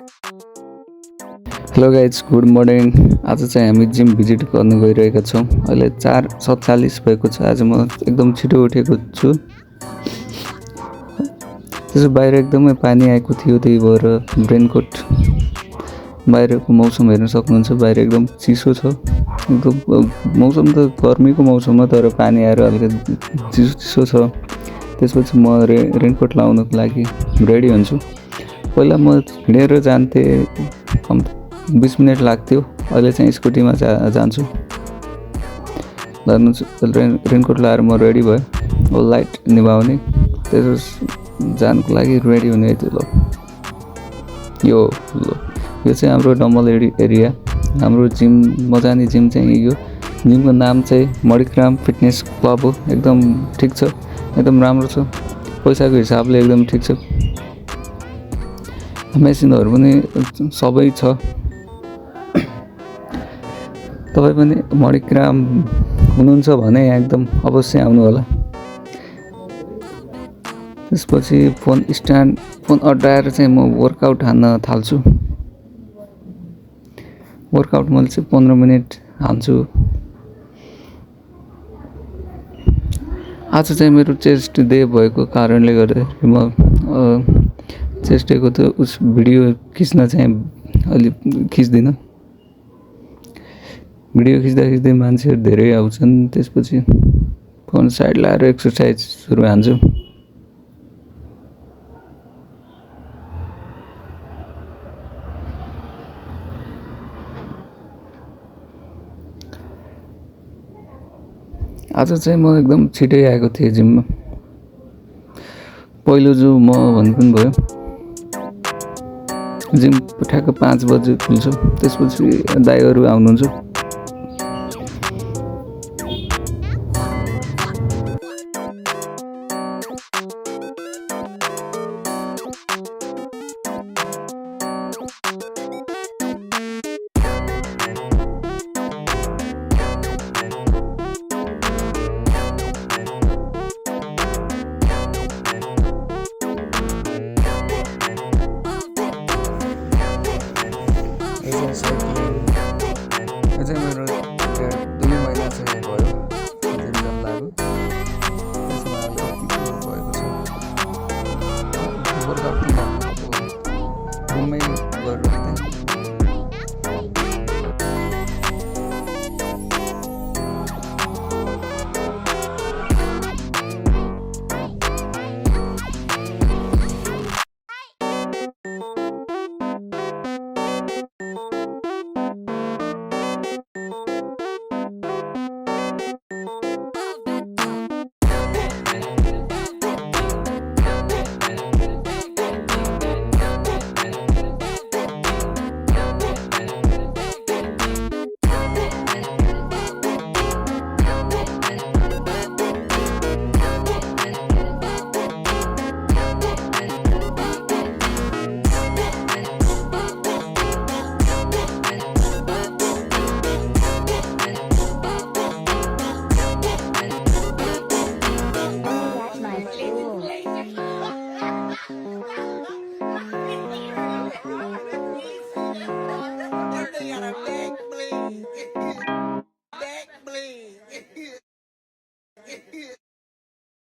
Hello guys, good morning. आज चाहिँ हामी जिम भिजिट गर्न गइरहेका छौँ। अहिले 4:47 भएको छ। आज म एकदम छिटो उठेको छु। त्यसो बाहिर एकदमै पानी आएको थियो, त्यही भएर रेनकोट। बाहिरको मौसम हेर्न सक्नुहुन्छ, बाहिर एकदम चिसो छ। एकदम मौसम त गर्मीको मौसम हो, तर पानी आएर अलिकति चिसो छ। त्यसपछि म रेनकोट लाउनको लागि रेडी हुन्छु। पहिला म हिँडेर जान्थेँ, 20 मिनट लाग्थ्यो। अहिले चाहिँ स्कुटीमा जान्छु। रेनकोट लाएर म रेडी भएँ। अब लाइट निभाउने, त्यसो जानको लागि रेडी हुने। यो चाहिँ हाम्रो डम्बल एरिया। हाम्रो जिम, म जाने जिम चाहिँ यो जिमको नाम चाहिँ मणिग्राम फिटनेस क्लब हो। एकदम ठिक छ, एकदम राम्रो छ, पैसाको हिसाबले एकदम ठिक छ। मेसिनहरू पनि सबै छ। तपाईँ पनि मणिग्राम हुनुहुन्छ भने एकदम अवश्य आउनु होला। त्यसपछि फोन अड्डाएर चाहिँ म वर्कआउट हान्न थाल्छु। वर्कआउट मैले चाहिँ 15 मिनट हान्छु। आज चाहिँ मेरो चेस्ट डे भएको कारणले गर्दाखेरि म चेस्ट डेको त भिडियो खिच्न चाहिँ अलि खिच्दिनँ। भिडियो खिच्दा मान्छेहरू धेरै आउँछन्। त्यसपछि फोन साइड लाएर एक्सर्साइज सुरु हान्छु। आज चाहिँ म एकदम छिटै आएको थिएँ जिममा। पहिलो जो म भन्नु पनि भयो। जिम ठ्याक्क 5 बजे खुल्छ। त्यसपछि दाइहरू आउनुहुन्छ। अझै मेरो 2 महिना चाहिँ भयो जिम जान लाग्यो। त्यसमा भएको छ। वर्कआउट रुममै गरेर